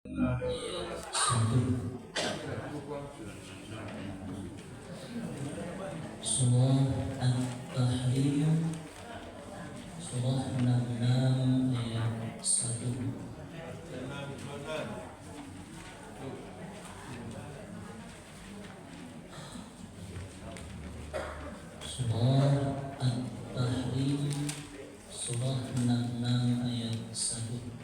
Surah At-Tahrim, surah 66 ayat 1. Surah At-Tahrim, surah 66 ayat 1.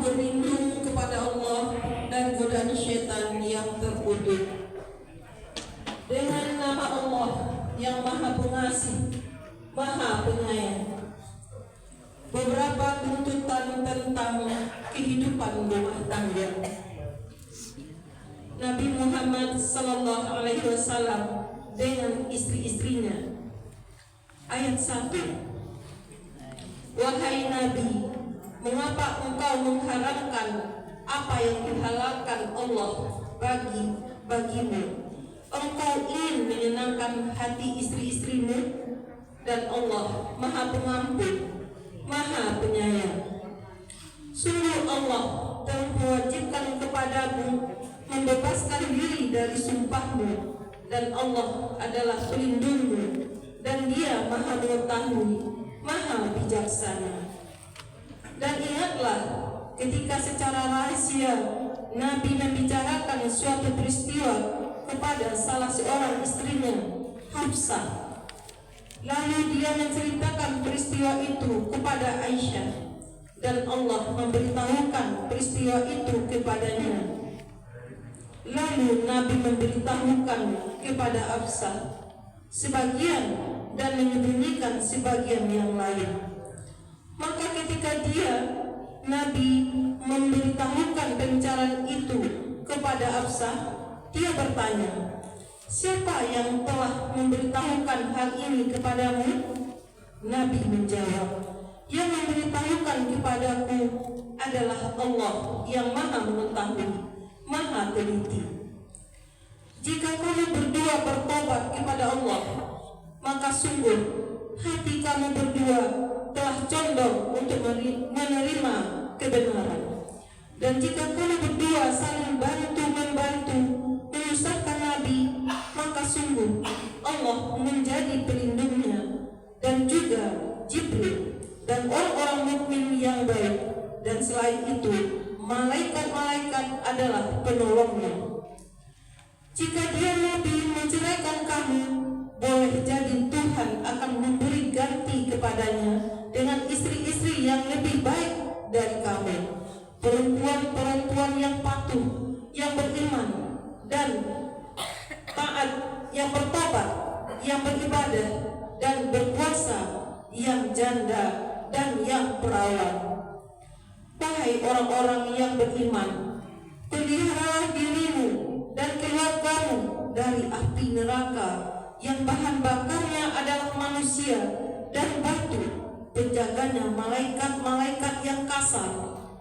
berlindung kepada Allah dari godaan syaitan yang terkutuk. Dengan nama Allah yang Maha Pengasih, Maha Penyayang. Beberapa tuntutan tentang kehidupan rumah tangga. Nabi Muhammad sallallahu alaihi wasallam dengan istri-istrinya. Ayat 1. Wahai Nabi, mengapa engkau mengharamkan apa yang dihalalkan Allah bagimu? Engkau ingin menyenangkan hati istri-istrimu, dan Allah Maha Pengampun, Maha Penyayang. Sungguh Allah telah mewajibkan kepadamu membebaskan diri dari sumpahmu, dan Allah adalah pelindungmu, dan Dia Maha Mengetahui, Maha Bijaksana. Dan ingatlah ketika secara rahasia Nabi membicarakan suatu peristiwa kepada salah seorang istrinya, Hafsah. Lalu dia menceritakan peristiwa itu kepada Aisyah, dan Allah memberitahukan peristiwa itu kepadanya. Lalu Nabi memberitahukan kepada Hafsah sebagian dan menyembunyikan sebagian yang lain. Maka ketika Nabi memberitahukan pembicaraan itu kepada Hafsah, dia bertanya, siapa yang telah memberitahukan hal ini kepadamu? Nabi menjawab, yang memberitahukan kepadaku adalah Allah yang Maha Mengetahui, Maha Teliti. Jika kamu berdua bertobat kepada Allah, maka sungguh hati kamu berdua telah condong untuk menerima kebenaran. Dan jika kamu berdua saling bantu-membantu menyusahkan Nabi, maka sungguh Allah menjadi pelindungnya, dan juga Jibril dan orang-orang mukmin yang baik. Dan selain itu, malaikat-malaikat adalah penolongnya. Jika Nabi menceraikan kamu, boleh jadi Tuhan akan memberi ganti kepadanya dengan istri-istri yang lebih baik dari kamu, perempuan-perempuan yang patuh, yang beriman dan taat, yang bertobat, yang beribadah dan berpuasa, yang janda dan yang perawan. Wahai orang-orang yang beriman, peliharalah dirimu dan keluargamu dari api neraka yang bahan bakarnya adalah manusia dan batu, penjaganya malaikat-malaikat yang kasar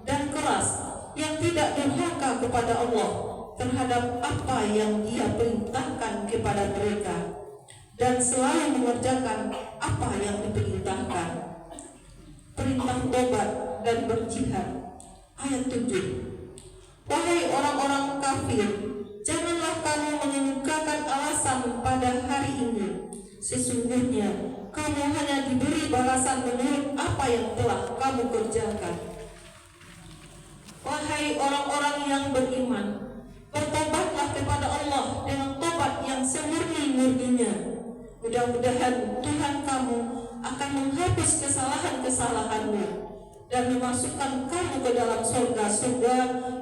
dan keras, yang tidak durhaka kepada Allah terhadap apa yang Dia perintahkan kepada mereka, dan selalu mengerjakan apa yang diperintahkan. Perintah tobat dan berjihad. Ayat 7. Wahai orang-orang kafir, janganlah kamu mengemukakan alasan pada hari ini. Sesungguhnya kamu hanya diberi balasan menurut apa yang telah kamu kerjakan. Wahai orang-orang yang beriman, bertobatlah kepada Allah dengan tobat yang semurni-murninya. Mudah-mudahan Tuhan kamu akan menghapus kesalahan-kesalahanmu dan memasukkan kamu ke dalam surga-surga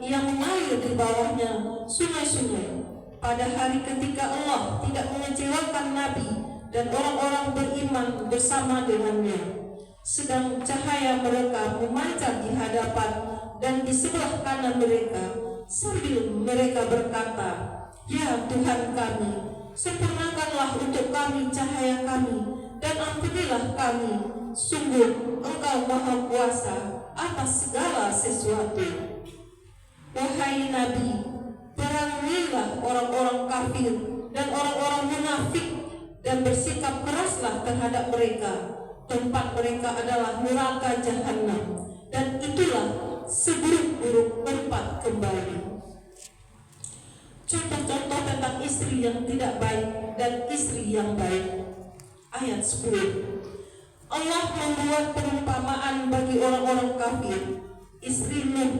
yang mengalir di bawahnya sungai-sungai, pada hari ketika Allah tidak mengecewakan Nabi dan orang-orang beriman bersama dengannya, sedang cahaya mereka memancar di hadapan dan di sebelah kanan mereka, sambil mereka berkata, ya Tuhan kami, sempurnakanlah untuk kami cahaya kami, dan ampunilah kami. Sungguh Engkau Maha Kuasa atas segala sesuatu. Wahai Nabi, perangilah orang-orang kafir dan orang-orang munafik, dan bersikap keraslah terhadap mereka. Tempat mereka adalah neraka jahanam, dan itulah seburuk-buruk tempat kembali. Contoh-contoh tentang istri yang tidak baik dan istri yang baik. Ayat 10. Allah membuat perumpamaan bagi orang-orang kafir, istri Nuh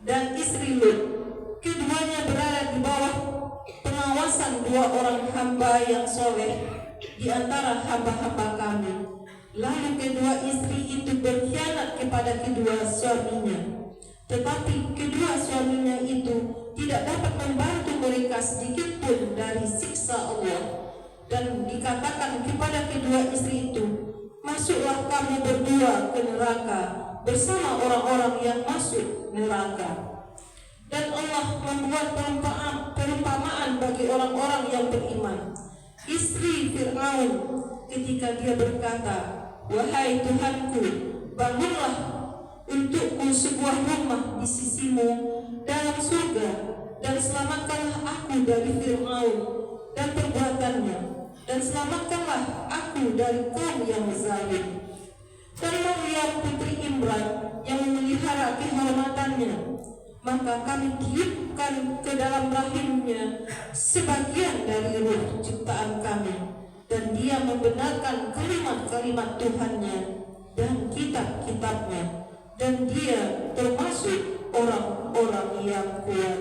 dan istri Lut. Keduanya berada di bawah pengawasan dua orang hamba yang soleh di antara hamba-hamba kami. Lalu kedua istri itu berkhianat kepada kedua suaminya. tetapi kedua suaminya itu tidak dapat membantu mereka sedikit pun dari siksa Allah. Dan dikatakan kepada kedua istri itu, masuklah kamu berdua ke neraka bersama orang-orang yang masuk neraka. Dan Allah membuat perumpamaan bagi orang-orang yang beriman. Istri Fir'aun ketika dia berkata, wahai Tuhanku, bangunlah untukku sebuah rumah di sisimu dalam surga, dan selamatkanlah aku dari Fir'aun dan perbuatannya, dan selamatkanlah aku dari kaum yang zalim. Dan Maryam putri Imran yang memelihara kehormatannya, maka kami tiupkan ke dalam rahimnya sebagian dari ruh ciptaan kami, dan dia membenarkan kalimat-kalimat Tuhannya dan kitab-kitabnya, dan dia termasuk orang-orang yang kuat.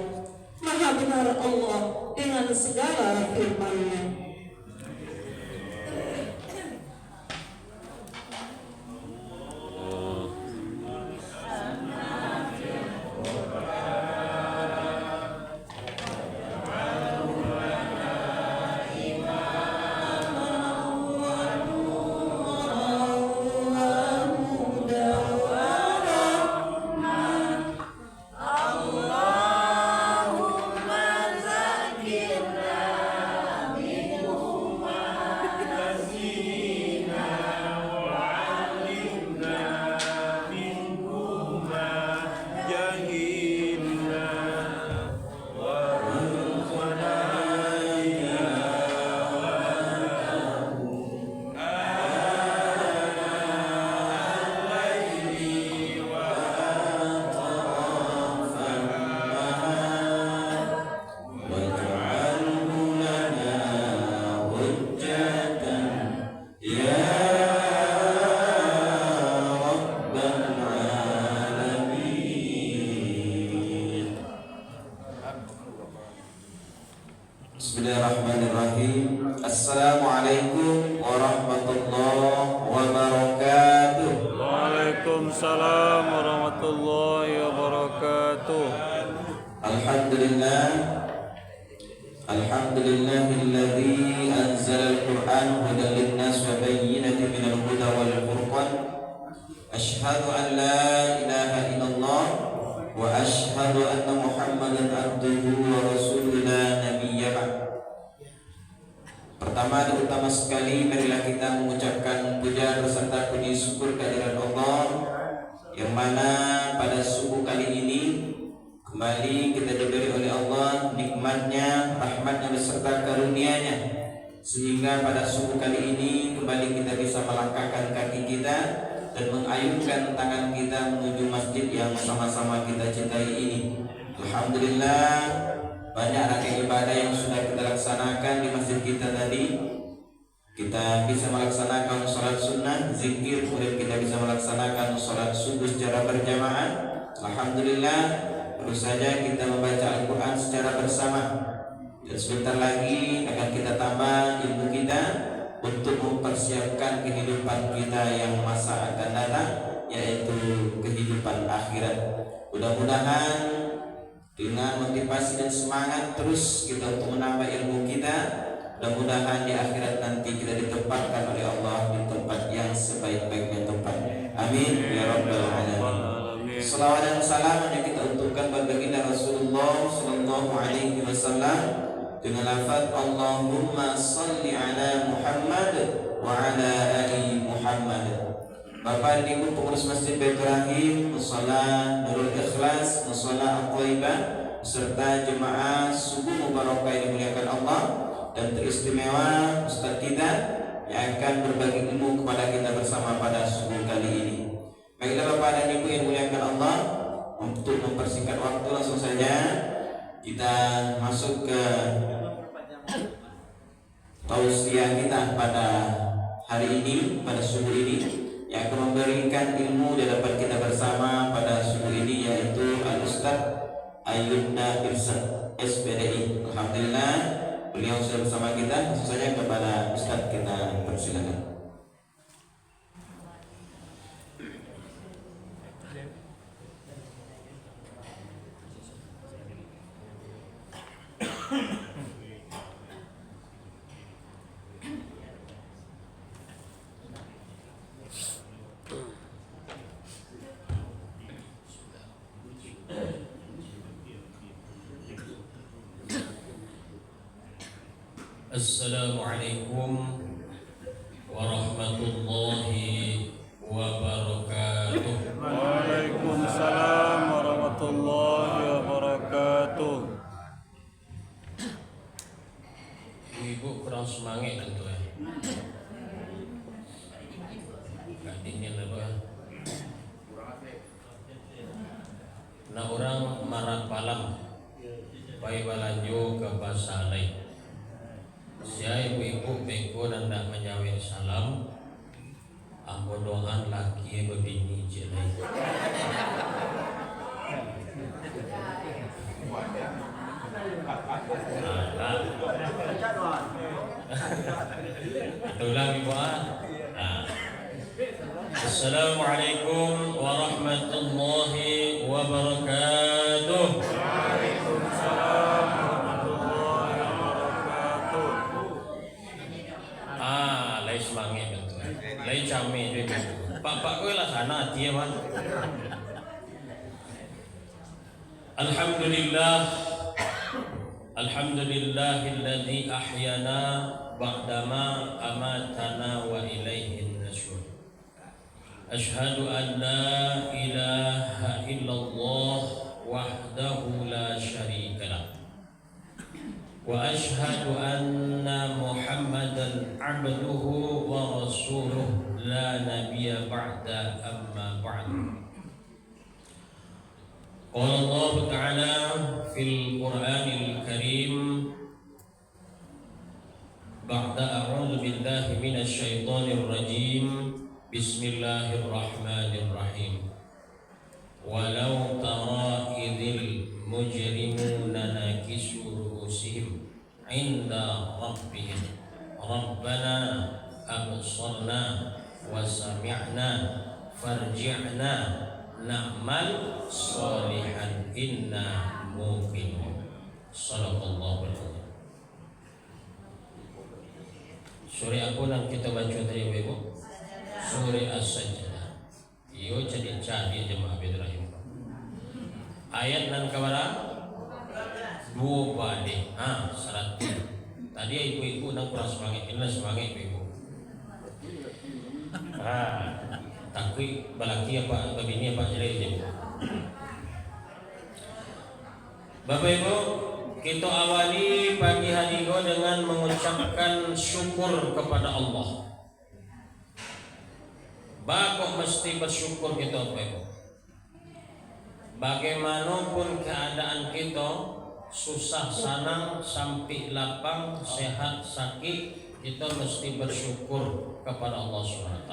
Maha benar Allah dengan segala firman-Nya. Bismillahirrahmanirrahim. Assalamualaikum warahmatullahi wabarakatuh. Waalaikumsalam warahmatullahi wabarakatuh. Alhamdulillah. Alhamdulillahilladzi anzala al-Qur'an hudan lin-nas wa bayyinatin minal huda wal furqan. Asyhadu an la ilaha illallah wa asyhadu anna Muhammadan abduhu wa rasuluhu la nabiyya ba'd. Pertama dan utama sekali, marilah kita mengucapkan puja beserta puji syukur kehadirat Allah, yang mana pada subuh kali ini kembali kita diberi oleh Allah nikmatnya, rahmatnya beserta karunia-Nya, sehingga pada subuh kali ini kembali kita bisa melangkahkan kaki kita dan mengayunkan tangan kita menuju masjid yang sama-sama kita cintai ini. Alhamdulillah, banyak rangkaian ibadah yang sudah kita laksanakan di masjid kita tadi. Kita bisa melaksanakan sholat sunnah, zikir, kemudian kita bisa melaksanakan sholat subuh secara berjamaah. Alhamdulillah, baru saja kita membaca Al-Quran secara bersama, dan sebentar lagi akan kita tambah ilmu kita untuk mempersiapkan kehidupan kita yang masa akan datang, yaitu kehidupan akhirat. Mudah-mudahan dengan motivasi dan semangat terus kita untuk menambah ilmu kita, mudah-mudahan di akhirat nanti kita ditempatkan oleh Allah di tempat yang sebaik-baiknya tempat. Amin ya rabbal alamin. Salawat dan salam yang kita untukkan bagi baginda Rasulullah sallallahu alaihi wasallam dengan lafaz Allahumma salli ala Muhammad wa ala ali Muhammad. Bapak dan Ibu pengurus Masjid Baitur Rahim, Mushola Nurul Ikhlas, Mushola At-Thaibah, serta jemaah subuh mubarakah yang dimuliakan Allah, dan teristimewa Ustaz kita yang akan berbagi ilmu kepada kita bersama pada subuh kali ini. Baiklah Bapak dan Ibu yang dimuliakan Allah, untuk mempersingkat waktu langsung saja kita masuk ke tausiah kita pada hari ini, pada subuh ini, yang akan memberikan ilmu di hadapan kita bersama pada subuh ini, yaitu Al-Ustaz Ayunda Irsad SPDI. Alhamdulillah, beliau sudah bersama kita. Langsung saja kepada Ustaz kita persilakan. Assalamualaikum warahmatullahi wabarakatuh. Waalaikumsalam warahmatullahi wabarakatuh. Ibu kurang semangat tentu ya. Gak dingin apa ya. Nah orang marah palam pai balanjo ke bahasa lain. Saya ibu-ibu beko dan tak menyawit salam. Ampun doan laki berbini jelai. Ulang ibu Assalamualaikum warahmatullahi wabarakatuh. Waalaikumsalam warahmatullahi wabarakatuh. Lain semangat betul. Lain camik dia. Pak kowe lah sana dia man. Alhamdulillah. Alhamdulillahilladzi ahyana ba'dama amatana wa ilaihin nusyur. Ashhadu an la ilaha illallah wahdahu la syarika lah. Wa ashhadu anna Muhammadan abduhu wa rasuluh la nabiyya ba'da amma ba'du. Qala Allah Ta'ala fil Qur'anil Karim ba'da a'udzu billahi minasy syaithanir rajim. Bismillahirrahmanirrahim. Walau tara idzil mujrimuna nakisu ru'usihim 'inda rabbihim rabbana absarna wa sami'na farji'na na'mal sholihan inna muqinun. Shadaqallahu al-azim. Surah apa yang kita baca tadi Ibu? Surah As-Sajdah. Iyo jadi cari jemaah Ibrahim. Ayat nan kemana? 2 bade. Seratus. Tadi ibu-ibu nak kurang semangat. Inilah semangat ibu. Takui balaki apa begini apa jadi ibu. Bapak Ibu, kita awali pagi hari ini dengan mengucapkan syukur kepada Allah. Bakok mesti bersyukur kita Bapak Ibu. Bagaimanapun keadaan kita, susah senang, sampai lapang, sehat, sakit, kita mesti bersyukur kepada Allah SWT.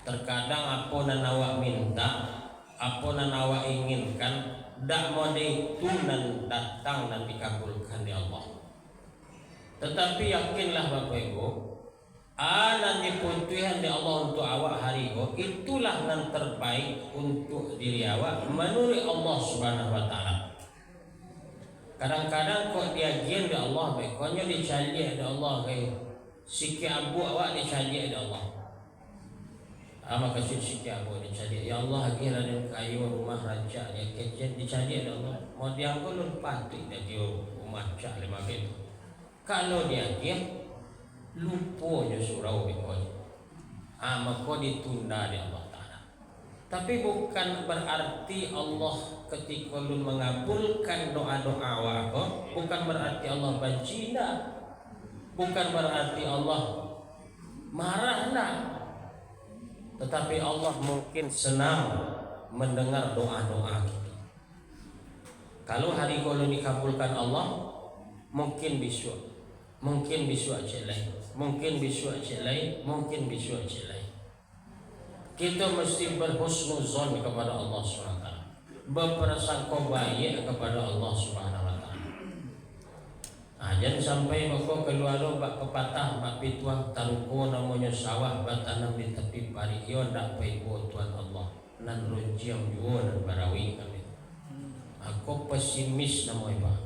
Terkadang apa yang awak minta, apa yang awak inginkan, tak mau itu dan datang dan dikabulkan di Allah. Tetapi yakinlah Bapak Ibu, anan dipuntuhan di Allah untuk awak hari ini, itulah yang terbaik untuk diri awak menurut Allah Subhanahu Wa Taala. Kadang-kadang kok dia gian di Allah, baiknya dicari di Allah, kayak sikit abu awak dicari di Allah. Maka sikit abu dicari, ya Allah kira dan kayu rumah raja dia kecil dicari di Allah. Mau dia angkul patut dia rumah raja lima gitu. Kalau dia lupa je surau bekon. Maka ditunda di Allah Ta'ala. Tapi bukan berarti Allah ketika lu mengabulkan doa-doa awak, bukan berarti Allah benci, bukan berarti Allah marah, tetapi Allah mungkin senang mendengar doa-doa kita. Kalau hari kalau dikabulkan Allah, mungkin besok jelek, mungkin besok jelek, mungkin besok jelek. Kita mesti berhusnuzon kepada Allah SWT, berprasangka baik kepada Allah SWT. Jangan sampai bako keluar bak pepatah bak pituah taruko namanya sawah batanam di tepi pari iyo ndak paibo Tuhan Allah nan rujiam juo nan barawi kami. Aku pesimis namanya Pak.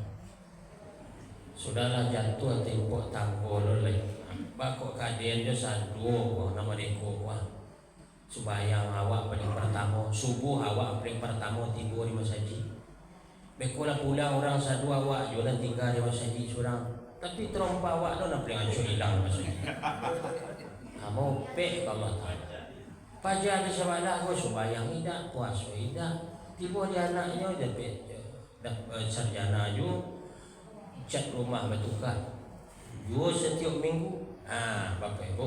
Sudahlah jatuh tempo tanggo loleh. Bako kaden jo saduo nama deko wah. Subayang awak paling pertama, subuh awak paling pertama tidur di masjid. Bekola pula orang satu awak jualan tinggal di masjid seorang Tapi terompa awak tu nak peling hancur hilang maksudnya. Mau pek kalau tak. Pajar ada sebalah aku sembahyang tidak, puasa tidak. Tiba dia anaknya dah sarjana ju, cat rumah bertukar. Dua setiap minggu. Bapak Ibu,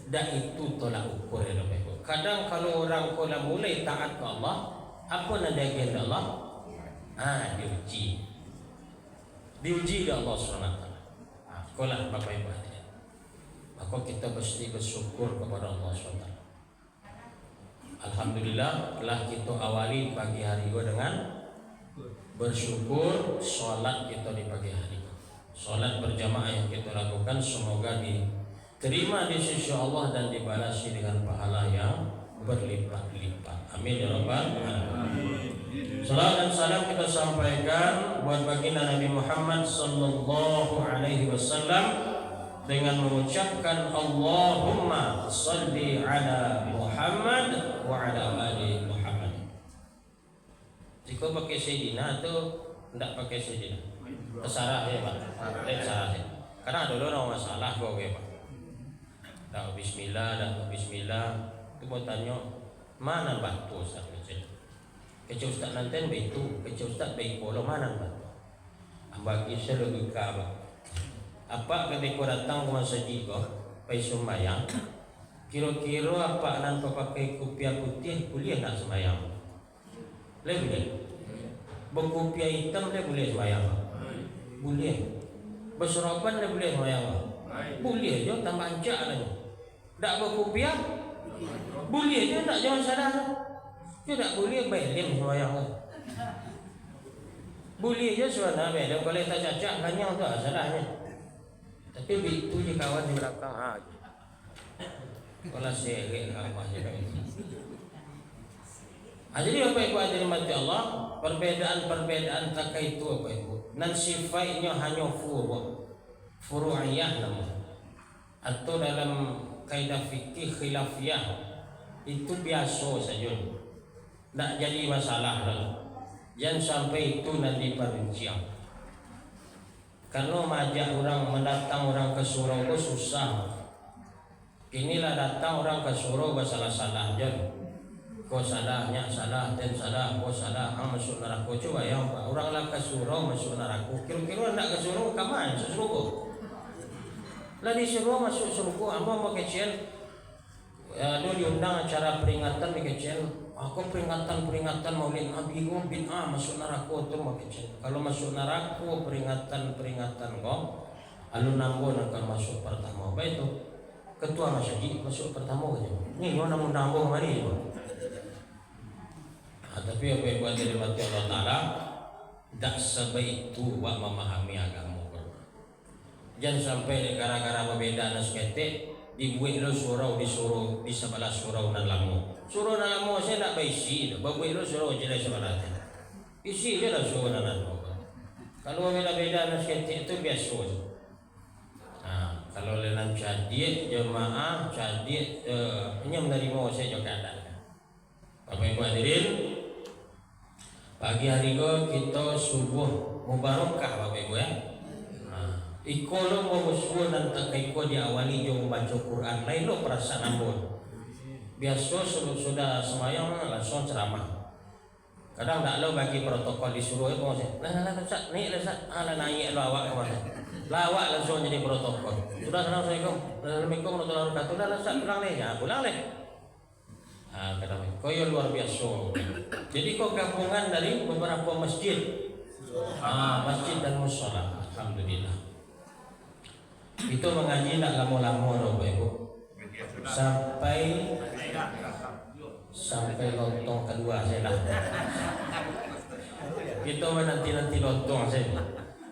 dah itu tolak ukur ya Bapak Ibu. Kadang kalau orang kalau mulai taat ke Allah, apa nak agenda Allah? Diuji. Diuji oleh Allah SWT. Sekolah Bapak Ibu hadirin. Maka kita mesti bersyukur kepada Allah SWT. Alhamdulillah telah kita awali pagi hari ini dengan bersyukur solat kita di pagi hari. Solat berjamaah yang kita lakukan semoga diterima di sisi Allah dan dibalasi dengan pahala yang berlipat-lipat. Amin ya rabbal alamin. Salam dan salam kita sampaikan buat baginda Nabi Muhammad sallallahu alaihi wasallam dengan mengucapkan Allahumma salli ala Muhammad wa ala ali Muhammad. Jika pakai Sayyidina tu tidak pakai Sayyidina. Terserah ya Pak. Terserah ya. Karena ada orang masalah kau ya Pak. Dah bismillah. Tu mau tanya mana batu Ustaz kecil. Kecil Ustaz nanti begitu, kecil Ustaz baik polo mana batu. Bagi saya logika Pak. Apa ketika datang ke masjid kau, pergi sembahyang. Kira-kira apa nanti pakai kopiah putih boleh nak sembahyang? Boleh. Berkopiah hitam boleh sembahyang? Boleh. Berserapan boleh sembahyang? Boleh je, tambah ancak lagi. Tak berkopiah? Boleh je, tak jangan salah. Dia tak boleh belim sembahyang. Boleh je suara belim, kalau tak cacak kanyang tu salahnya. Tapi itu je kawan di belakang. Kalau serik apa je kan. Jadi Bapak Ibu hadirin mati Allah, perbedaan takai itu Bapak Ibu. Dan sifatnya hanya furu'iyah nama. Atau dalam kaidah fikih khilafiyah itu biasa saja. Tak jadi masalah lah. Jangan sampai itu nanti perincian. Karena majak orang mendatang orang ke surau itu susah. Inilah datang orang ke surau bersalah-salah je. Kau salahnya salah dan salah, kau salah masuk neraka. Coba yang orang lah ke surau masuk neraka. Kira-kira nak ke surau ke mana? Surga. Lah di surau masuk surga. Amba mau kecil. Dulu diundang acara peringatan di kecil. Aku peringatan Maulid Nabi kau bid'ah masuk neraka tu mau kecil. Kalau masuk neraka peringatan kau, alun nambon akan masuk pertama. Baik tu ketua masjid masuk pertama aja. Ni orang nak nambon mari je. Tapi apa yang buat dari mati Allah Taala tak sebaik itu buat memahami agama. Jangan sampai gara-gara berbeza dan seketik dibuat lo surau disuruh di sebelah surau dan lamu. Surau dan lamu saya tak berisi, babuat lo surau je di sebelah. Isi je lah surau dan lamu. Kalau beda-beda dan seketik itu biasa. Kalau dalam cadit jemaah cadit hanya menerima saya juga ada. Bapak Ibu hadirin, pagi hari kita subuh mubarakah Bapak Ibu ya. Iko lo mau subuh dan tak iko diawali jo membaca Quran. Lain lo perasaan ambon. Biasa sudah semayang langsung ceramah. Kadang tak lo bagi protokol disuruh itu saya. Lah Ustaz, naik Ustaz. Naik lo awak kemana? Lawak langsung jadi protokol. Sudah Assalamualaikum. Assalamualaikum warahmatullahi wabarakatuh. Dah Ustaz pulang deh. Ya pulang deh. Kadang kau yang luar biasa. Jadi kau gabungan dari beberapa masjid. Masjid dan mushola. Alhamdulillah. Itu mengaji tak lama-lama Bapak Ibu. Sampai lontong kedua saya dah. Kita nanti lontong saya.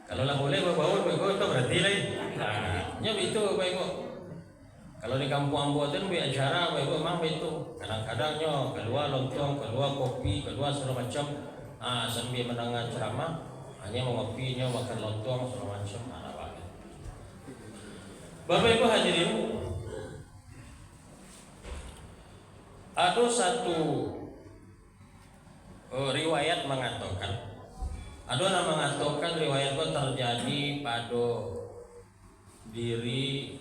Kalau lah boleh bawa itu berarti lain. Itu Bapak Ibu. Kalau di kampung Ambo itu buat acara Bapak Ibu memang itu. Kadang-kadangnya keluar lontong, keluar kopi, keluar segala macam. Sambil mendengar ceramah, hanya mengopinya makan lontong segala macam. Bapak Ibu hadirin, ada satu riwayat mengatakan, riwayat itu terjadi pada diri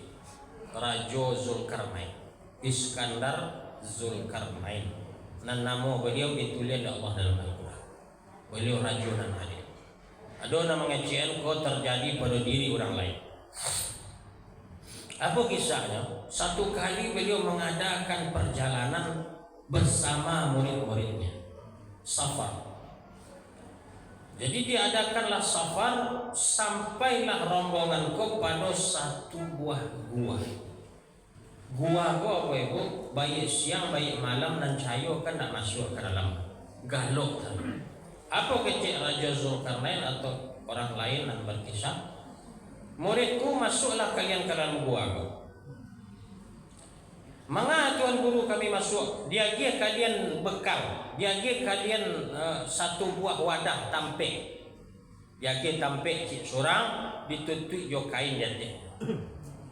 Raja Zulkarnain, Iskandar Zulkarnain. Dan nama beliau ditulis oleh Allah dalam Al-Quran. Beliau raja dan adil. Ada nama ngecian kau terjadi pada diri orang lain. Apa kisahnya? Satu kali beliau mengadakan perjalanan bersama murid-muridnya, safar. Jadi diadakanlah safar, sampailah rombongan kau pada satu buah gua. Gua apa ibu? Baik siang, baik malam dan cahaya kan tak masuk ke dalam galok tadi. Apa kecil Raja Zulkarnain atau orang lain yang berkisah? Muridku, masuklah kalian ke dalam gua. Manga tuan guru kami masuk, dia dia kalian bekal, dia dia kalian satu buah wadah tampek. Dia dia tampek cik sorang ditutup jo kain jati.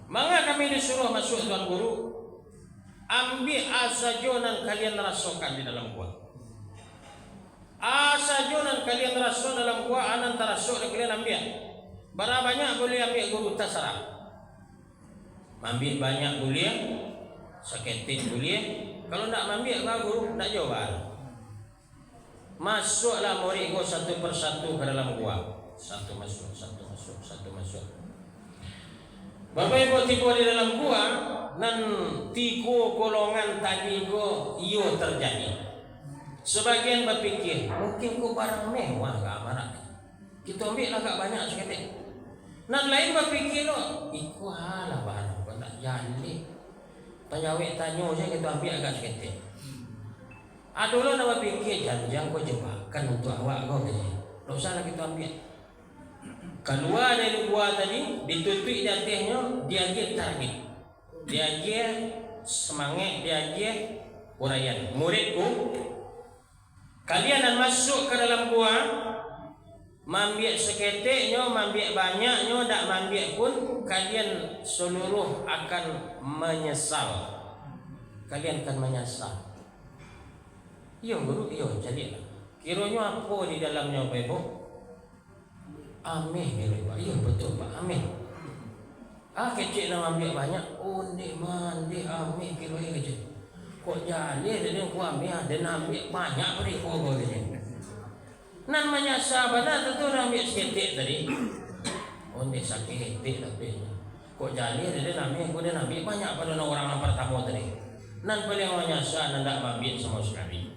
Manga kami disuruh masuk tuan guru, ambil asajonan kalian rasakan di dalam gua. Asajonan kalian rasakan dalam gua, anan tarasuk kalian ambil. Berapa banyak boleh ambil guru terserah. Ambil banyak boleh, seketik boleh. Kalau nak ambil guru tak jawab. Masuklah murid gua satu persatu ke dalam gua. Satu masuk, satu masuk, satu masuk. Bapak ibu tiba di dalam gua, dan tiga golongan tadi gua iyo terjadi. Sebagian berfikir mungkin gua barang mewah ke amarat. Kita ambil lah agak banyak seketik. Nan lain berfikir lo, iku halah barang kau tak jadi. Penyawik tanya je kita ambil agak seketik. Ada lo nak berfikir jangan kau jebakan untuk awak kau ni. Tak usah lah kita ambil. Keluar dari gua tadi, ditutup di atasnya, dia target. Dia semangat, dia uraian. Muridku, kalian nak masuk ke dalam gua, mambil seketiknya, mambil banyaknya, tak mambil pun kalian seluruh akan menyesal. Kalian akan menyesal. Iya guru, iya jadi. Kiranya apa di dalamnya Bapak Ibu? Amin ya Pak. Iya betul Pak, amin. Kecil nak ambil banyak, undi mandi amin kilo kecil. Kok jadi dia ku ambil, dia ambil banyak beri kau kecil. Nan menyasar benar tentu ambil seketik tadi. Undi sakit tapi. Kok jadi dia ambil, dia ambil banyak pada orang yang pertama tadi. Nan paling menyasar nan tak ambil sama sekali.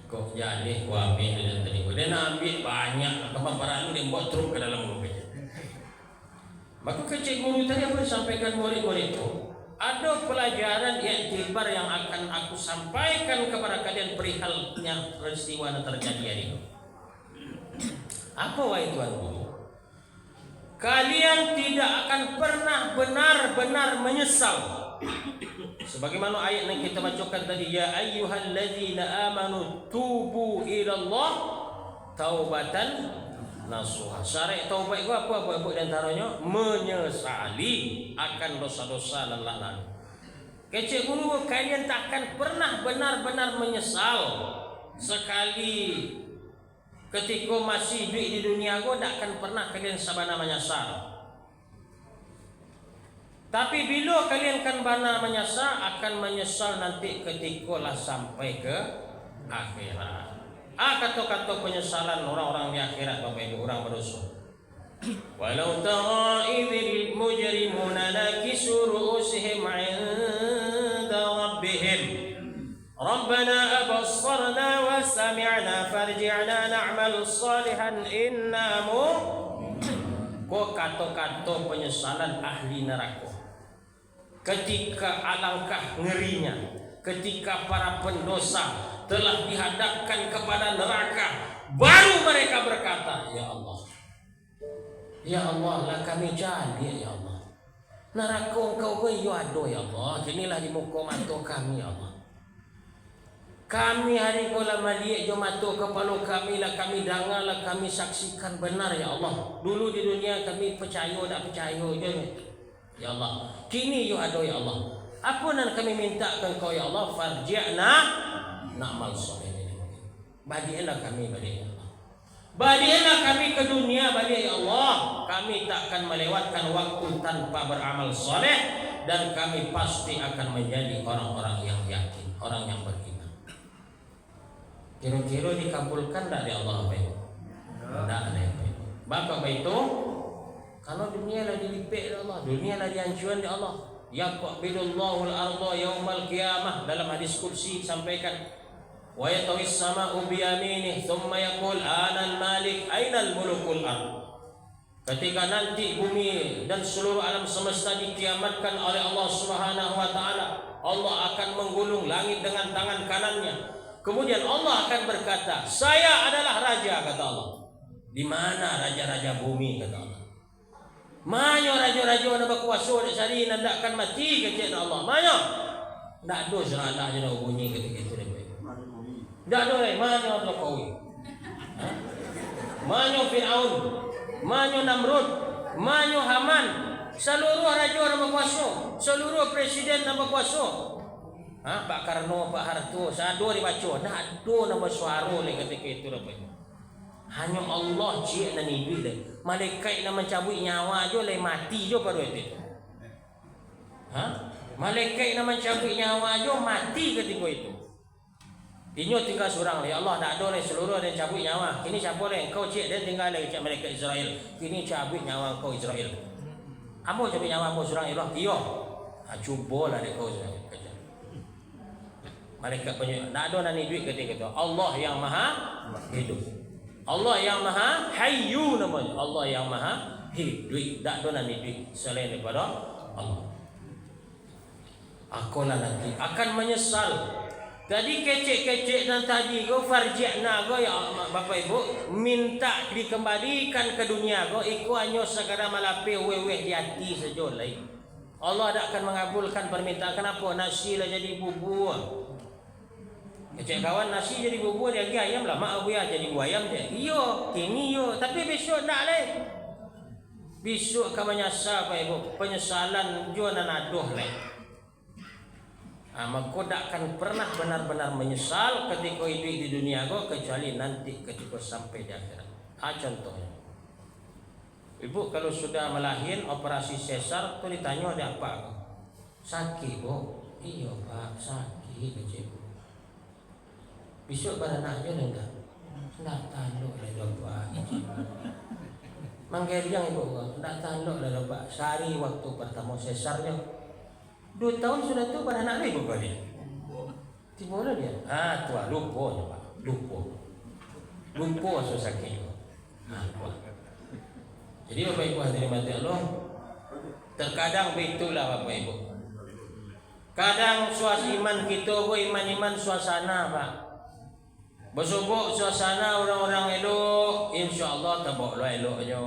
Kok jadi ku ambil dia tadi. Dia nak ambil banyak, kemampuan dia buat truk ke dalam mobil. Maka kecil guru tadi apa sampaikan murid-murid itu? Ada pelajaran iktibar yang akan aku sampaikan kepada kalian perihalnya peristiwa yang terjadi hari ini. Apa wahai tuan guru? Kalian tidak akan pernah benar-benar menyesal. Sebagaimana ayat yang kita bacakan tadi, ya ayyuhalladzina amanu tubu ilallah taubatan nasuha. Syarat taubat itu apa di antaranya? Menyesali akan dosa-dosa dan lalat. Kecil guru, kalian takkan pernah benar-benar menyesal sekali ketika masih hidup di dunia aku, takkan pernah kalian sabana menyesal. Tapi bila kalian kan benar menyesal, akan menyesal nanti ketika lah sampai ke akhirat. Kata-kata penyesalan orang-orang di akhirat Bapak Ibu, orang berdosa. Walau tara idzil mujrimuna nakisu ru'usihim 'inda rabbihim Rabbana abصرنا وسمعنا فارجعنا نعمل صالحا إنا Kok kata-kata penyesalan ahli neraka. Ketika alangkah ngerinya, ketika para pendosa telah dihadapkan kepada neraka, baru mereka berkata, Ya Allah lah kami jadi ya Allah. Neraka engkau bayu ada ya Allah. Inilah di muka mata kami ya Allah. Kami hari kolam maliak jo mata kepala kami lah, kami dengar lah, kami saksikan benar ya Allah. Dulu di dunia kami percaya tak percaya je. Ya Allah, kini you ada ya Allah. Apa yang kami minta ke kau ya Allah? Farji'na na'mal soleh. Badilah kami balik ya Allah. Baliklah kami ke dunia, balik ya Allah. Kami tak akan melewatkan waktu tanpa beramal soleh, dan kami pasti akan menjadi orang-orang yang yakin, orang yang beriman. Kira-kira dikabulkan tak di Allah apa itu? Tak ada itu. Maka itu, kalau dunia lah dilipik oleh Allah, dunia lah dihancuran di Allah. Yaqbidullahu al-ardha yaumal qiyamah, dalam hadis kursi sampaikan. Wa yatawis sama'u biyaminih thumma yaqul ana al-malik aina al-mulukul ard. Ketika nanti bumi dan seluruh alam semesta dikiamatkan oleh Allah Subhanahu wa taala, Allah akan menggulung langit dengan tangan kanannya. Kemudian Allah akan berkata, "Saya adalah raja," kata Allah. Di mana raja-raja bumi, kata Allah? Manyo raja-raja yang berkuasa di sari nan akan mati kata Allah. Manyo? Ndak ada serada je nak bunyi ketika itu. Tak ada mana Jokowi, mana Fir'aun, mana Namrud, mana Haman, seluruh raja yang berkuasa, seluruh presiden yang berkuasa. Pak Karno, Pak Harto, sado dibaca, nak ada nama suara le ketika itu rupanya. Hanya Allah cik dan hidup le. Malaikat nak mencabut nyawa je le mati je pada itu. Malaikat nak mencabut nyawa je mati ketika itu. Dinyo tinggal seorang ya Allah, tak ada seluruh dan cabut nyawa. Kini siapa le engkau cik dia tinggal lagi cik malaikat Israel. Kini cabut nyawa engkau Israel. Ambo cabut nyawa ambo seorang Allah. Iyo. Cubalah dia kau Israel. Malaikat punya tak ada nani duit ketika itu. Allah yang maha hidup. Allah yang maha hayyu namanya. Allah yang maha hidup. Tak ada nani duit selain daripada Allah. Akulah nanti akan menyesal. Tadi kecek-kecek dan tadi go farji'na go ya Bapak Ibu minta dikembalikan ke dunia go iku hanya sekadar malape weweh di hati saja lai. Allah tak akan mengabulkan permintaan. Kenapa? Nasi lah jadi bubur. Kecek kawan nasi jadi bubur dia lagi ayam lah mak abuya jadi ayam dia. Iyo, kini yo tapi besok tak lai. Besok akan menyesal Bapak Ibu. Penyesalan jo nan aduh lai. Maka tak akan pernah benar-benar menyesal ketika hidup di dunia kau kecuali nanti ketika sampai di akhirat. Contohnya, ibu kalau sudah melahirkan operasi sesar tu ditanya ada apa? Sakit bu? Iya pak sakit kecil. Besok beranak je enggak? Nak tanduk lah bapak. Manggil yang ibu nak tanduk lah bapak. Sehari waktu pertama sesarnya. 2 tahun sudah tu beranak lagi bukan dia? Tiba lah dia. Tua lupa je pak. Lupa so sakit. Jadi Bapak Ibu hadirin mati Allah, terkadang begitulah Bapak Ibu. Kadang suasana iman kita iman suasana pak. Bersubuk suasana orang-orang elok, insya-Allah tabaklah eloknya.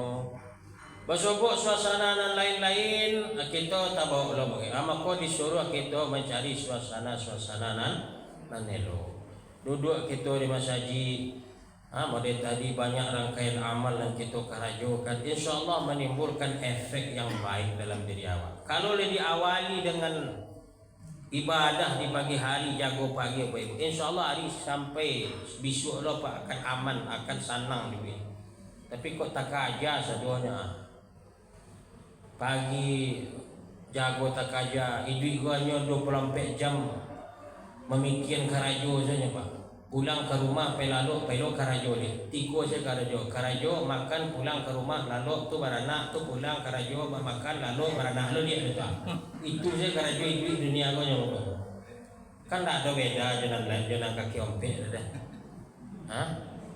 Bersubuk suasana dan lain-lain kita tak bawa lagi. Maka disuruh kita mencari suasana nan elok. Duduk kita di masjid. Model tadi banyak rangkaian amal yang kita kerajukan. InsyaAllah menimbulkan efek yang baik dalam diri awak. Kalau diawali dengan ibadah di pagi hari, jago pagi baik. InsyaAllah hari sampai besok lo pak akan aman, akan senang juga. Tapi kok tak aja sadonya. Pagi jago tak aja, hidup gua hanya 24 jam memikirkan karajo saja pak. Pulang ke rumah pelalo karajo ni. Tiko saya karajo makan pulang ke rumah lalu tu beranak tu pulang karajo makan lalu beranak lalu dia tu. Itu saya karajo hidup dunia gua yang kan tak ada beda jangan kaki ompet dah.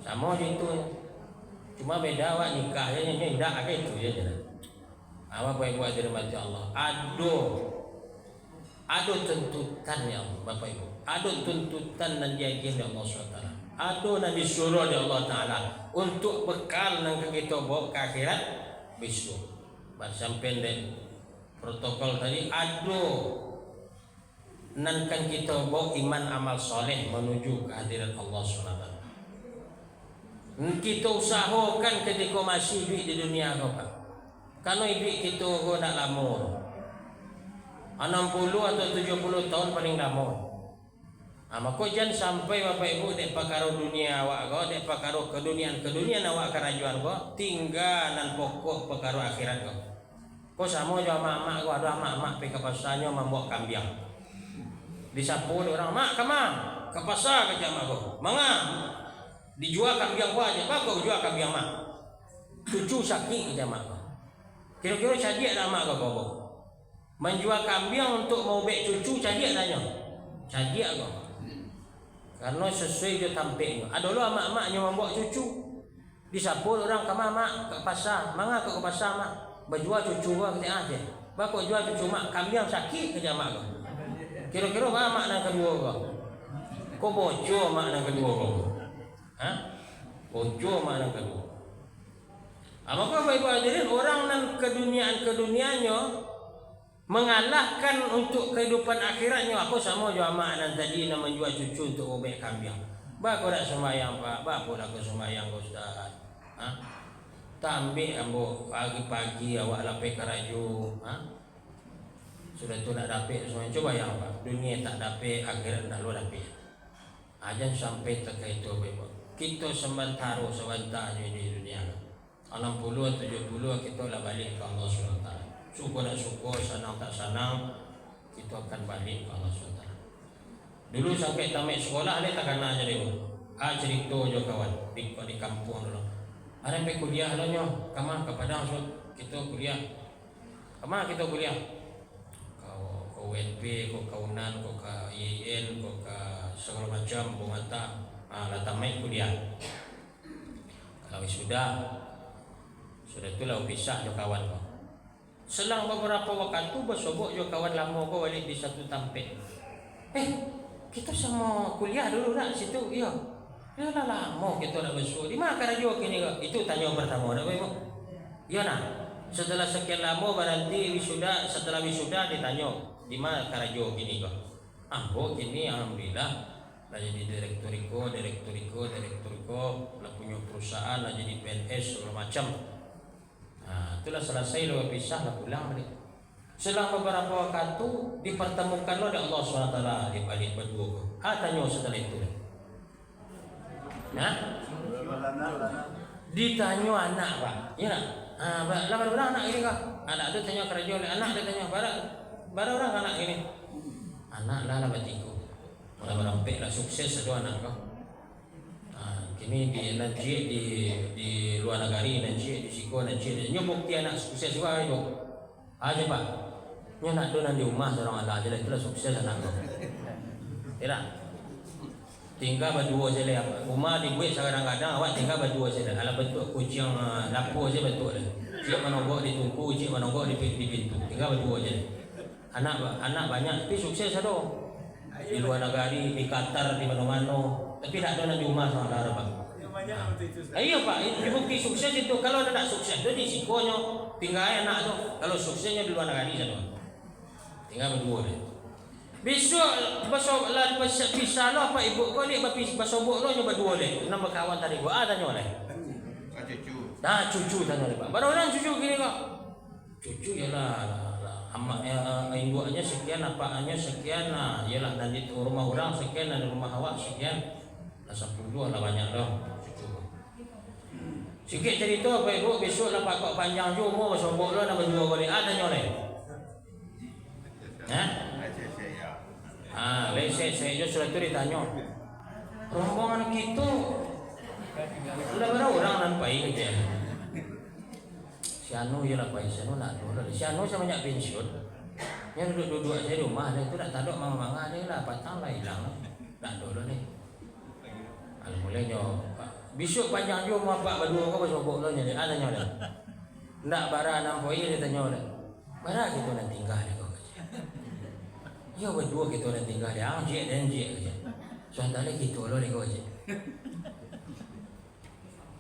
Sama je itu. Cuma beda awak nikah je tidak ada itu je. Bapak Ibu hadirin mati Allah, ada tuntutan ya Bapak Ibu, ada tuntutan dan janji dari Allah SWT, ada yang disuruh dari Allah Taala untuk bekal yang kita bawa ke akhirat besok. Sampai dan protokol tadi ada nankan kita bawa iman amal soleh menuju kehadiran Allah SWT. Kita usahakan ketika masih hidup di dunia Bapak. Kalau hidup kita nak lama 60 atau 70 tahun paling lama. Maka jangan sampai Bapak Ibu dek pakaro dunia awak ko, dek pakaro kedunian awak kerajuan ko, tinggalan pokok pakaro akhirat ko. Ko sama jo mak-mak ko, ada mak-mak pe ke pasarnya membawa kambing. Disapu orang, mak kemang ke pasar ke jamaah ko. Mangga dijual kambing ko aja, pak ko jual kambing mak. Cucu sakit ke jamaah ko. Kira-kira cadik dah mak ko. Menjual kambing untuk mau bek cucu cadik tanya. Cadik ko. Karena sesuai dia tampilnya. Ada lah mak-maknya membawa cucu. Disapu orang ke mak ke pasar. Mangga ke pasar mak. Berjual cucu gua kata aja. Bakok jual cucu mak kambing sakit ke jamaah gua. Kira-kira apa makna kedua gua? Kau bocor makna kedua gua. Ha? Bocor makna kedua. Maka Bapak Ibu hadirin, orang nan kedunianya mengalahkan untuk kehidupan akhiratnya. Aku sama juga mak nan tadi nak menjual cucu untuk obek kambing. Bako nak sembahyang pak, bako nak sembahyang ustaz. Ha? Tak ambil ambo pagi-pagi awak lapik keraju. Ha? Sudah tu nak dapat semua. Coba yang pak, dunia tak dapat, akhirat nak lu dapat. Ajan sampai terkait itu Bapak. Kita sebentar di dunia. 60 70 kita lah balik ke Allah SWT. Syukur tak syukur, senang tak senang, kita akan balik ke Allah SWT. Dulu sampai tamat sekolah dia tak kena aja dia. Cerita je kawan di kampung dulu. Ada sampai kuliah lah nyo, kemana ke Padang kita kuliah. Kemana kita kuliah? Kau UNP, kau kaunan, kau ke IAIN, kau ke segala macam, kau mata. Lah tamat kuliah. Kalau sudah itulah pisah jo kawan kau. Selang beberapa waktu bersobok jo kawan lama kau balik di satu tampik. Kita sama kuliah dulu nak situ, iya. Ya lah lama kita nak bersuara. Di mana kerja kini kau? Itu tanya pertama dah Bapak. Ya nak. Setelah sekian lama berhenti wisuda, setelah wisuda ditanya di mana kerja kini kau? Kau kini alhamdulillah lah jadi direkturiko, lah punya perusahaan, lah jadi PNS segala macam. Itulah selesai lalu pisah lah pulang balik. Selang beberapa waktu dipertemukan oleh Allah SWT di balik berdua. Tanya setelah itu. Ditanya anak pak, ya nak. Lah anak ini kah? Anak tu tanya kerja oleh anak dia tanya bara orang anak ini. Anak lah batiku. Mula berampek lah sukses ada anak kau. Kini di nanti di luar negara nanti di Siko nanti nyo bukti anak sukses juga itu. Aja pak, nyo nak donan di rumah seorang anak aja itulah sukses anak kau. Tidak. Tinggal berdua saja. Rumah dibuat kadang-kadang awak tinggal berdua saja. Kalau bentuk kucing dapur saja bentuk dah. Cik menonggok di tungku, cik menonggok di pintu. Tinggal berdua saja. Anak banyak tapi sukses ada. Di luar negara, di Qatar, di mana-mana. Tapi tak ada di rumah sama ada pak. Iya pak, itu bukti sukses itu. Kalau ada tak sukses, itu di Sikonya tinggal anak tu. Kalau suksesnya di luar negara saja. Tinggal berdua dia. Besok pisah lah pak ibu kau ni bersobok lah nyoba dua dia. Nama kawan tadi gua tanya oleh. Cucu. Cucu tanya oleh pak. Berapa orang cucu gini kok? Cucu ialah induknya sekian, apaannya sekian, ialah nanti rumah orang sekian, dan rumah awak sekian. 10 lah banyak dah cucu. Sikit cerita apa ibu besok lah pakok panjang je umur bersobok lah nak berdua boleh tanya oleh. Saya je sudah tu ditanya. Rombongan kita sudah berapa orang nampai je. Si Anu ialah pai, si Anu nak dulu. Si Anu saya banyak pensiun. Yang duduk-duduk aja di rumah, dia tu tak tahu mama-mama dia lah patang lah hilang. Tak dulu ni. Mulainya besok panjang je umur pak berdua kau bersobok lah ni. Tanya dia. Ndak bara nampai dia tanya dia. Bara kita nak tinggal dia kau. Ya berdua kita nak tinggal dia. Jek dan jek aja. Soalnya kita lo ni kau je.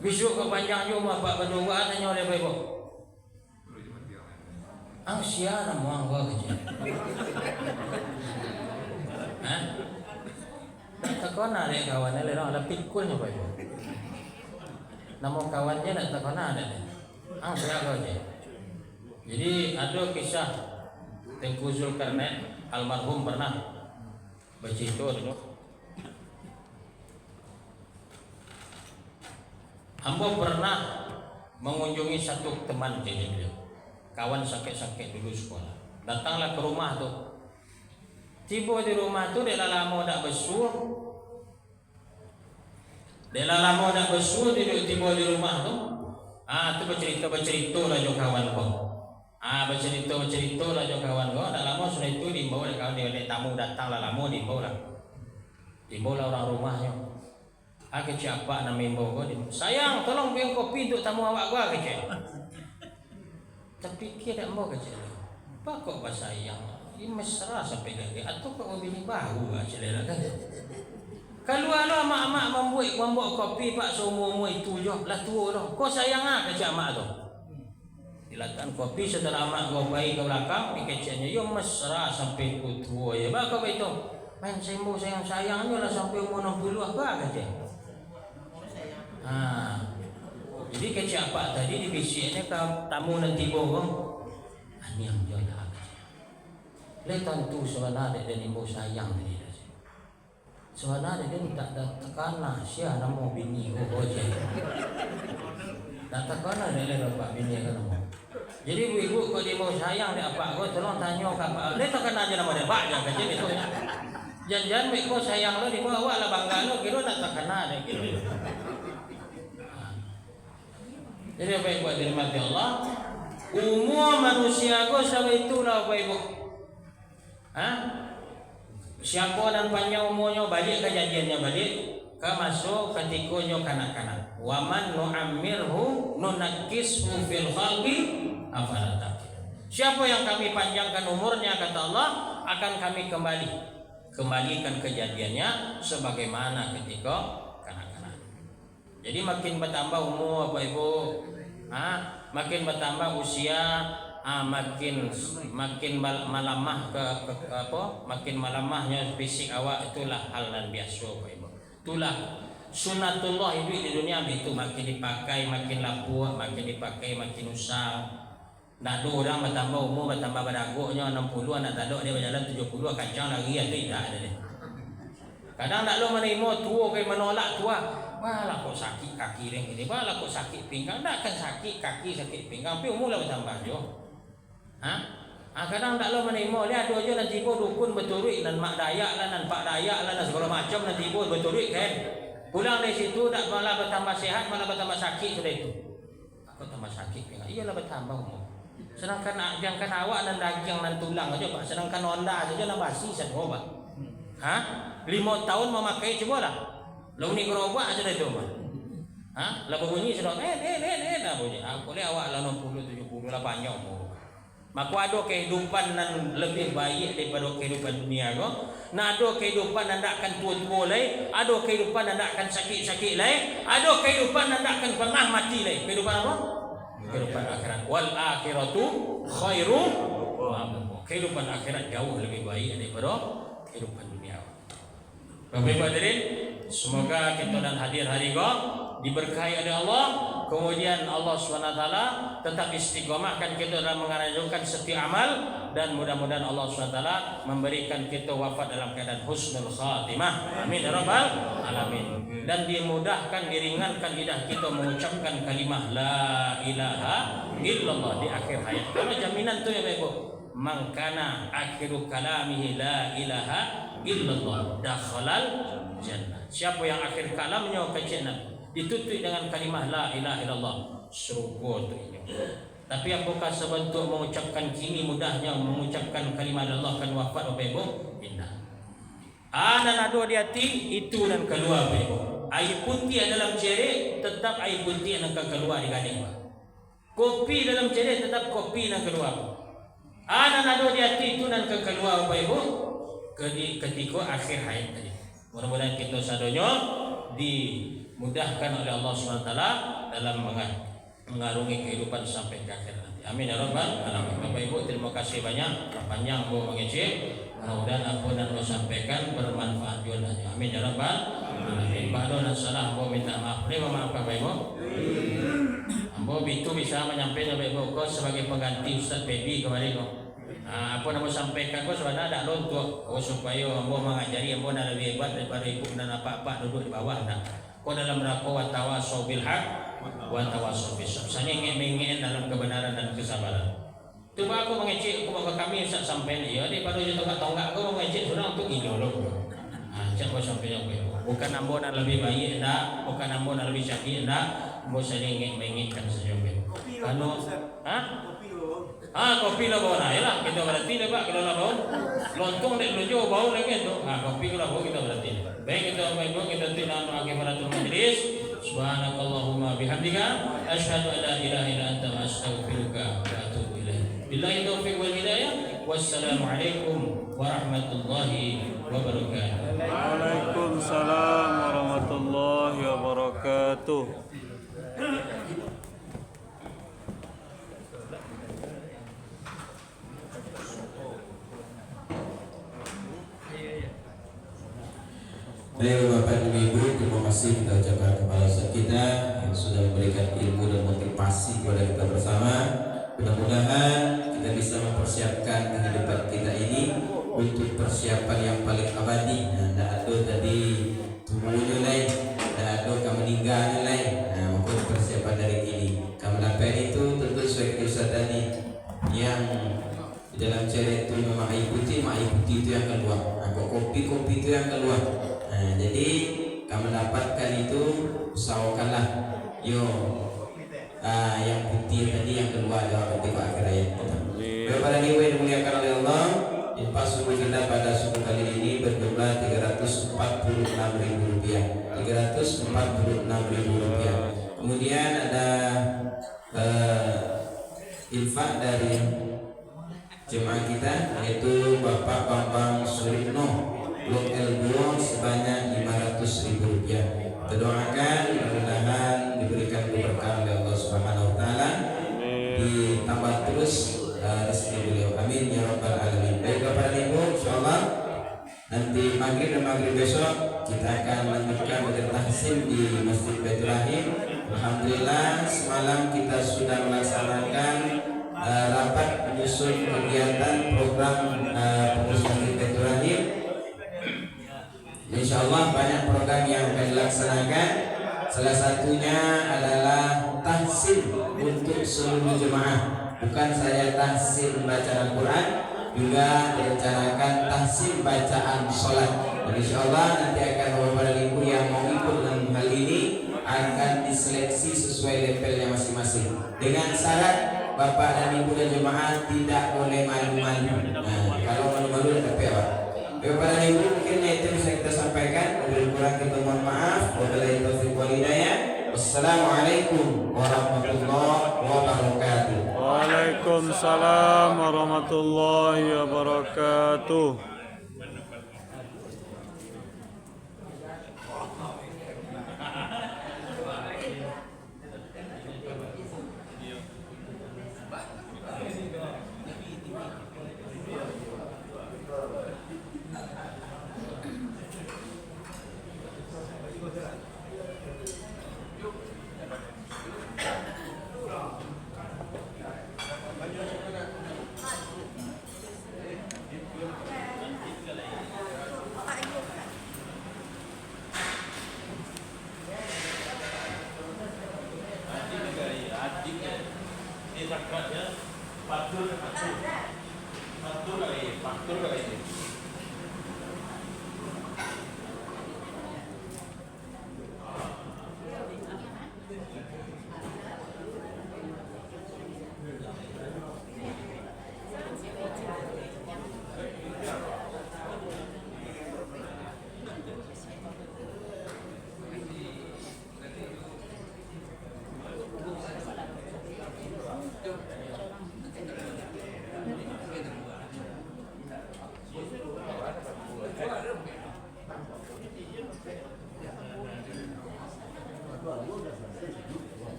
Besok kau panjang je umur pak berdua tanya dia baik. Sia nama gua kerja. Tak kena ada kawan dia orang ada pikulnya pak ibu. Nama kawannya nak tak kena ada. Sia kau je. Jadi ada kisah Tengku Zulkarnain almarhum pernah bercerita dulu. Ambo pernah mengunjungi satu teman jadi beliau, kawan sakit-sakit dulu sekolah. Datanglah ke rumah tuh. Tiba di rumah tuh dia lama dak besuh. Dia lama dak besuh tiba di rumah tuh. Tu bercerita lah jo kawan ko. Bercerita lah jo kawan ko. Dak lama sudah itu dibawa oleh kawan dia tamu datang lah lama dibawa lah. Dibawa lah orang rumahnya. Kecik apa nama ibu ko? Sayang, tolong beli kopi untuk tamu awak gua kecik. Tapi kira mau kecik. Pak kok sayang? Ini mesra sampai lagi. Atau kok mau beli baru kecik kan? Kalau ada mak-mak membuat kopi pak seumur itu je lah tua dah. Kau sayang kecik mak tu. Dilakukan kopi setelah mak kau bayi ke belakang, ni keciknya yo mesra sampai tua ya. Pak kau itu main sembuh sayang-sayangnya lah sampai umur 60 apa kecik. Jadi kecik apa tadi dibisiknya ke tamu nanti bohong. Ini yang jodoh. Le tentu sebenarnya dia ibu sayang tadi. Sebenarnya dia tak ada tekanan sia nama bini je. Tak tekanan dia bapak bini kan. Jadi ibu kalau dia mau sayang dia apa kau tolong tanya ke apa. Dia tekanan aja nama dia pak jangan kecil itu ya. Jangan kau sayang lo di bawah lah bangga lo kira tak tekanan dia kira. Jadi apa yang buat dirahmati Allah, umum manusia go sama itulah Bapak Ibu. Siapa dan panjang umurnya balik kejadiannya balik ke masuk ketikanya kanak-kanak. Waman nu'ammirhu nunakkishu fil khalqi afala taqilun. Siapa yang kami panjangkan umurnya kata Allah akan kami kembalikan kejadiannya sebagaimana ketika kanak-kanak. Jadi makin bertambah umur Bapak Ibu, makin bertambah usia, makin malamah makin malamahnya fisik awak, itulah hal yang biasa Bapak Ibu. Itulah sunatullah hidup di dunia itu, makin dipakai makin lapuk, makin dipakai makin usang. Nak ada orang bertambah umur bertambah beraguknya 60 anak tak ada dia berjalan 70 kacang lagi itu tidak ada dia. Kadang tak lo menerima tua kayak menolak tua. Malah kok sakit kaki ring ini, malah kok sakit pinggang, tak akan sakit kaki sakit pinggang, tapi umur lah bertambah jo. Kadang tak lo menerima, lihat tu aja nanti pun dukun berturut dan mak dayak lah dan pak dayak lah dan segala macam nanti pun berturut kan. Pulang dari situ tak malah bertambah sehat, malah bertambah sakit sudah itu. Aku tambah sakit pinggang, iyalah bertambah umur. Sedangkan jangan awak dan daging dan tulang aja pak, sedangkan Honda saja nak basi satu pak. 5 tahun memakai coba lah. Lalu ni gerobak sudah itu mah. Lalu bunyi sudah dah bunyi. Boleh awak lah 60 70 lah panjang umur. Maka ada kehidupan yang lebih baik daripada kehidupan dunia ko. Nak ada kehidupan yang tak akan tua-tua lain, ada kehidupan yang tak akan sakit-sakit lain, ada kehidupan yang tak akan pernah mati lain. Kehidupan apa? Kehidupan akhirat. Wal akhiratu khairu wa abqa. Kehidupan akhirat jauh lebih baik daripada kehidupan dunia. Bapak Ibu hadirin, semoga kita dan hadir hari ini diberkahi oleh Allah. Kemudian Allah SWT tetap istiqomahkan kita dalam mengerjakan setiap amal, dan mudah-mudahan Allah SWT memberikan kita wafat dalam keadaan husnul khatimah. Amin ya rabbal alamin. Dan dimudahkan, diringankan lidah kita mengucapkan kalimah la ilaha illallah di akhir hayat. Kalau jaminan tu ya Bapak Ibu, man kana akhiru kalamihi la ilaha illallah dakhalal jannah. Siapa yang akhir kalamnya kecil ditutup dengan kalimah la ilaha illallah, surga tu ini. Tapi apakah sebentuk mengucapkan kini mudahnya mengucapkan kalimah Allah kan wafat Bapak Ibu? Indah. Dan ada di hati itu dan keluar Bapak Ibu. Air putih dalam cerek tetap air putih yang akan keluar di gading. Kopi dalam cerek tetap kopi yang keluar. Dan ada di hati itu dan keluar Bapak Ibu ketika akhir hayat tadi. Mudah-mudahan kita sadonya dimudahkan oleh Allah SWT dalam mengarungi kehidupan sampai ke akhir nanti. Amin ya rabbal alamin. Bapak Ibu terima kasih banyak. Panjang bu mengecek. Mudah-mudahan apa yang saya sampaikan bermanfaat juga. Amin ya rabbal alamin. Ba'da dan salah bu minta maaf. Terima maaf Bapak Ibu. Bu itu bisa menyampaikan Bapak Ibu sebagai pengganti Ustaz Febi kemarin. Apa nak sampaikan kau sebenarnya ada untuk supaya ambo mengajari ambo nak lebih hebat daripada ibu dan apa-apa duduk di bawah nak. Kau dalam rangka wa tawasau bil haq wa tawasau bis sabr. Saling ingin dalam kebenaran dan kesabaran. Coba aku mengecek aku ke kami sampai ya daripada je tonggak aku mengecek sudah untuk ini loh. Cak sampai yang bukan ambo nak lebih baik nak, bukan ambo nak lebih syakir nak, ambo saling menginginkan saja. Kalau kopi lah bau naik lah kita berarti deh pak kalau lah bau lontong dek lucu bau lagi tu kopi lah bau kita berarti baik kita tidak akibaratul majlis subhanakallahumma bihamdika asyhadu an la ilaha illa anta astaghfiruka wa atubu ilaik billahi taufiq wal hidayah wassalamu alaikum warahmatullahi wabarakatuh. Waalaikumsalam warahmatullahi wabarakatuh. Baik Bapak dan Ibu, terima kasih kita ucapkan kepada Ustaz kita yang sudah memberikan ilmu dan motivasi kepada kita bersama. Mudah-mudahan kita bisa mempersiapkan kehidupan kita ini untuk persiapan yang paling abadi. Tidak ada tadi tumunya lain, tidak ada kamu meninggal lain. Maka persiapan dari ini. Kamu dapat itu tentu sebagai Ustaz tadi yang di dalam cerita itu memang air putih itu yang keluar. Kopi itu yang keluar. Jadi kamu dapatkan itu usahakanlah yang putih tadi yang keluar dalam ketika akhir ayat. Kepada Ibu yang dimuliakan oleh Allah, infak subuh kita pada subuh kali ini berjumlah Rp346.000. Rp346.000. Kemudian ada infak dari jemaah kita yaitu Bapak Bambang Suripno Blok L2 sebanyak Rp500.000. Kita doakan mudah-mudahan diberikan keberkahan oleh Allah Subhanahu wa taala, ditambah terus rezeki beliau. Amin ya rabbal alamin. Baik Bapak dan Ibu, insyaallah nanti maghrib dan maghrib besok kita akan melanjutkan belajar tahsin di Masjid Baitur Rahim. Alhamdulillah semalam kita sudah melaksanakan rapat menyusun kegiatan program pengurus Masjid Baitur Rahim. InsyaAllah banyak program yang akan dilaksanakan. Salah satunya adalah tahsin untuk seluruh jemaah. Bukan saja tahsin bacaan Al-Quran, juga direncanakan tahsin bacaan sholat. Dan InsyaAllah nanti akan Bapak dan Ibu yang mau ikut dalam hal ini akan diseleksi sesuai levelnya masing-masing. Dengan syarat Bapak dan Ibu dan jemaah tidak boleh malu-malu. Kalau malu-malu ada apa? Bapak dan Ibu mungkin itu bisa kita sampaikan. Lebih kurang kita mohon maaf. Wabillahi taufiq wal hidayah. Wassalamualaikum warahmatullahi wabarakatuh. Waalaikumsalam warahmatullahi wabarakatuh.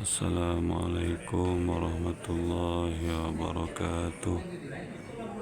Assalamualaikum warahmatullahi wabarakatuh.